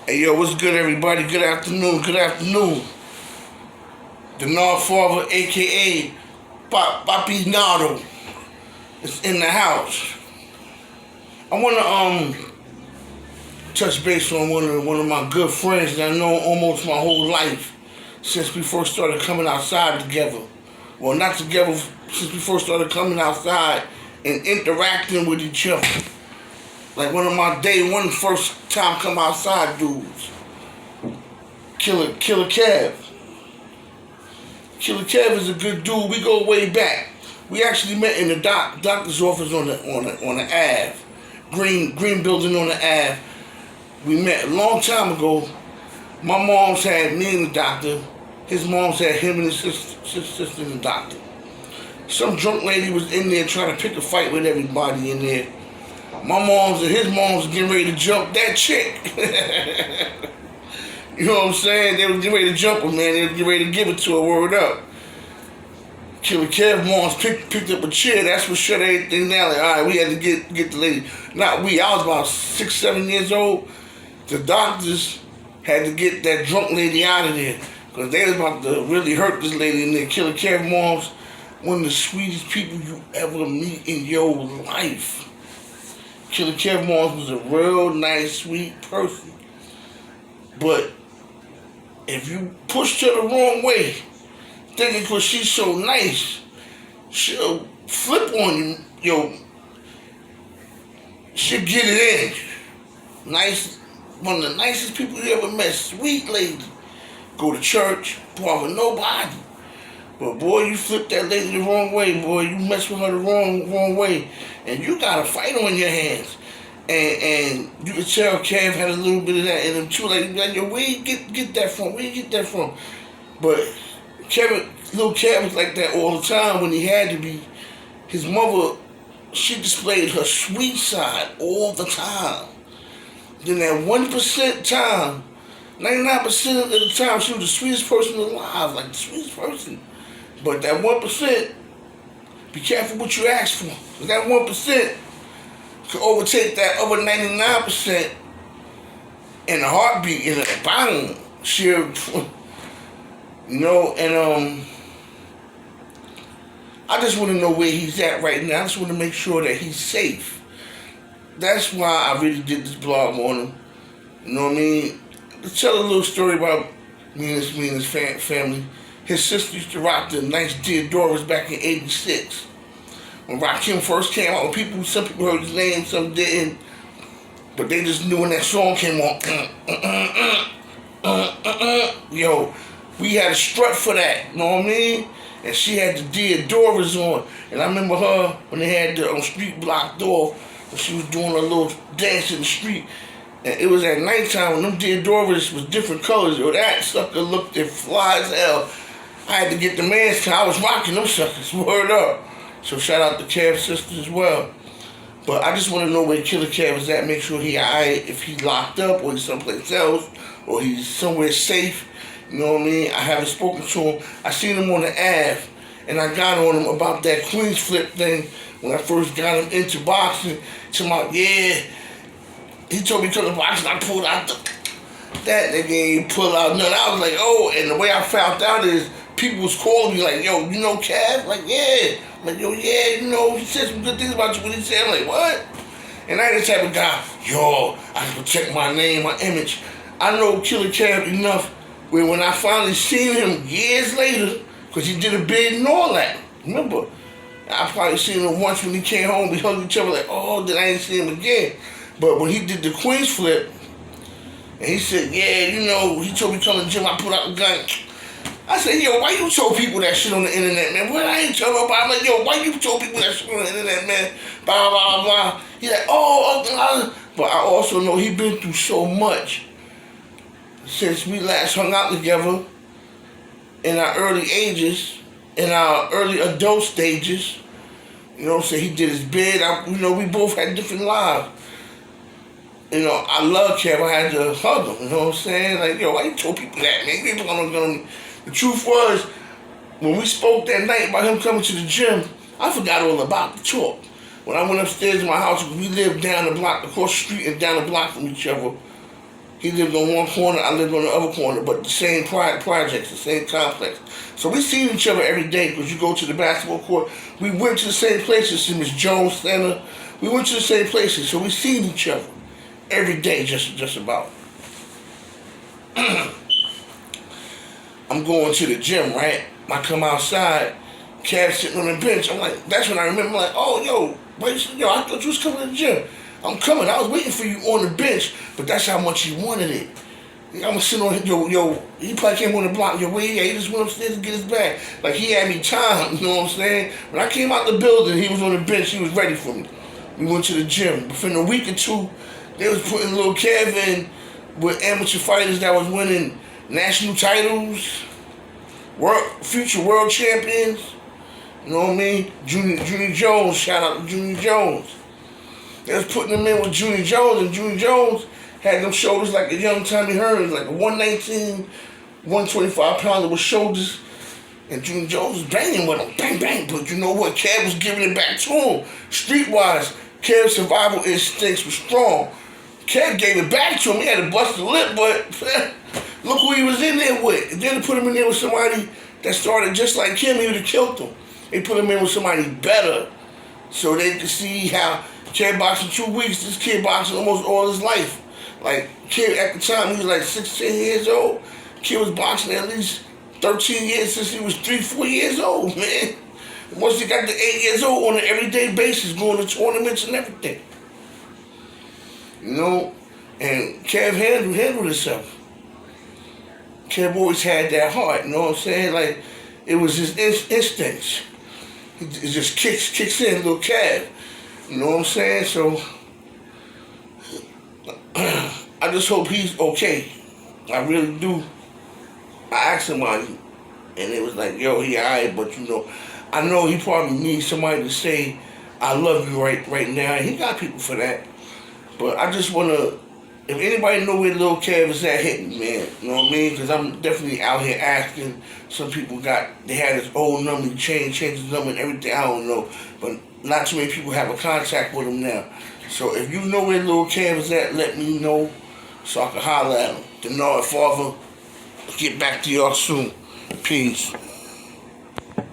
Hey yo, what's good everybody? Good afternoon, good afternoon. The Godfather, aka Papi Nardo, is in the house. I wanna touch base on one of my good friends that I know almost my whole life since we first started coming outside together. Well, not together, since we first started coming outside and interacting with each other. Like one of my day one first time come outside dudes. Killer Kev. Killer Kev is a good dude. We go way back. We actually met in the doctor's office on the Ave, Green building on the Ave. We met a long time ago. My mom's had me and the doctor. His mom's had him and his sister and the doctor. Some drunk lady was in there trying to pick a fight with everybody in there. My mom's and his mom's getting ready to jump that chick. You know what I'm saying? They was getting ready to jump her, man. They was getting ready to give it to her, word up. Killer Kev mom's picked up a chair. That's what shut everything down. Like, all right, we had to get the lady. Not we. I was about 6, 7 years old. The doctors had to get that drunk lady out of there because they was about to really hurt this lady in there. Killer Kev mom's one of the sweetest people you ever meet in your life. Killer Kev mom's was a real nice, sweet person. But if you pushed her the wrong way, thinking because she's so nice, she'll flip on you, yo. She'll get it in. Nice, one of the nicest people you ever met, sweet lady. Go to church, bother nobody. But boy, you flip that lady the wrong way, boy. You mess with her the wrong way, and you got a fight on your hands. And you could tell Kev had a little bit of that in him too. Like yo, where you get that from? Where you get that from? But little Kev was like that all the time when he had to be. His mother, she displayed her sweet side all the time. Then that 1% time, 99% of the time, she was the sweetest person alive, like the sweetest person. But that 1%, be careful what you ask for. Cause that 1% could overtake that other 99% in a heartbeat, in a bang. Sheer, you know, and I just want to know where he's at right now. I just want to make sure that he's safe. That's why I really did this blog on him. You know what I mean? To tell a little story about me and his family. His sister used to rock the nice Deodoras back in '86. When Rakim first came out, some people heard his name, some didn't. But they just knew when that song came on. Yo, we had a strut for that, you know what I mean? And she had the Deodoras on. And I remember her when they had the street blocked off, when she was doing a little dance in the street. And it was at nighttime when them Deodoras was different colors. Yo, that sucker looked as fly as hell. I had to get the man's car. I was rocking them suckers, word up. So shout out to Kev's sister as well. But I just want to know where Killer Kev is at. Make sure he alright, if he's locked up or he's someplace else or he's somewhere safe. You know what I mean? I haven't spoken to him. I seen him on the Ave and I got on him about that Queenzflip thing when I first got him into boxing. To my, yeah. He told me to the boxing. I pulled out that nigga ain't pull out nothing. I was like, oh, and the way I found out is people was calling me like, yo, you know Kev? Like, yeah. Like, yo, yeah, you know, he said some good things about you. What he said, I'm like, what? And I just have a guy, yo, I can protect my name, my image. I know Killer Kev enough where when I finally seen him years later, because he did a bid and all that, remember? I probably seen him once when he came home, we hugged each other like, oh, then I ain't see him again. But when he did the Queenzflip, and he said, yeah, you know, he told me to come to the gym, I put out the gun. I said, yo, why you told people that shit on the internet, man? What I ain't tell nobody. I'm like, yo, why you told people that shit on the internet, man? Blah, blah, blah. He's like, oh. But I also know he been through so much since we last hung out together in our early ages, in our early adult stages. You know what I'm saying? He did his bid. You know, we both had different lives. You know, I love Kev. I had to hug him. You know what I'm saying? Like, yo, why you told people that, man? People gonna. The truth was, when we spoke that night about him coming to the gym, I forgot all about the talk. When I went upstairs to my house, we lived down the block, across the street and down the block from each other. He lived on one corner, I lived on the other corner, but the same projects, the same complex. So we seen each other every day because you go to the basketball court. We went to the same places, Miss Jones Center. We went to the same places, so we seen each other every day, just about. I'm going to the gym, right? I come outside, Kev sitting on the bench. I'm like, that's when I remember, like, oh, yo, wait, yo, I thought you was coming to the gym. I'm coming. I was waiting for you on the bench, but that's how much he wanted it. I'm gonna sit on him, yo, he probably came on the block, yo, where he at? He just went upstairs to get his bag. Like, he had me timed, you know what I'm saying? When I came out the building, he was on the bench, he was ready for me. We went to the gym. Within a week or two, they was putting little Kev in with amateur fighters that was winning national titles, future world champions, you know what I mean? Junior Jones, shout out to Junior Jones. They was putting him in with Junior Jones, and Junior Jones had them shoulders like a young Tommy Hearns, like a 119, 125 pounder with shoulders. And Junior Jones was banging with him, bang, bang. But you know what? Kev was giving it back to him. Streetwise, Kev's survival instincts were strong. Kev gave it back to him. He had to bust the lip, but look who he was in there with. And then they put him in there with somebody that started just like him, he would have killed him. They put him in with somebody better so they could see how Kev boxed in 2 weeks. This kid boxing almost all his life. Like, kid at the time, he was like 16 years old. Kid was boxing at least 13 years since he was 3, 4 years old, man. Once he got to 8 years old on an everyday basis, going to tournaments and everything. You know? And Kev handled himself. Kev always had that heart, you know what I'm saying? Like, it was his instincts. It just kicks in, little Kev. You know what I'm saying? So, I just hope he's okay. I really do. I asked him about it, and it was like, yo, he alright, but you know, I know he probably needs somebody to say, I love you right now, and he got people for that. But I just want to, if anybody know where Lil Kev is at, hit me, man. You know what I mean? Because I'm definitely out here asking. Some people they had his old number, he changed his number and everything, I don't know. But not too many people have a contact with him now. So if you know where Lil Kev is at, let me know so I can holler at him. The Nard Father, get back to y'all soon. Peace.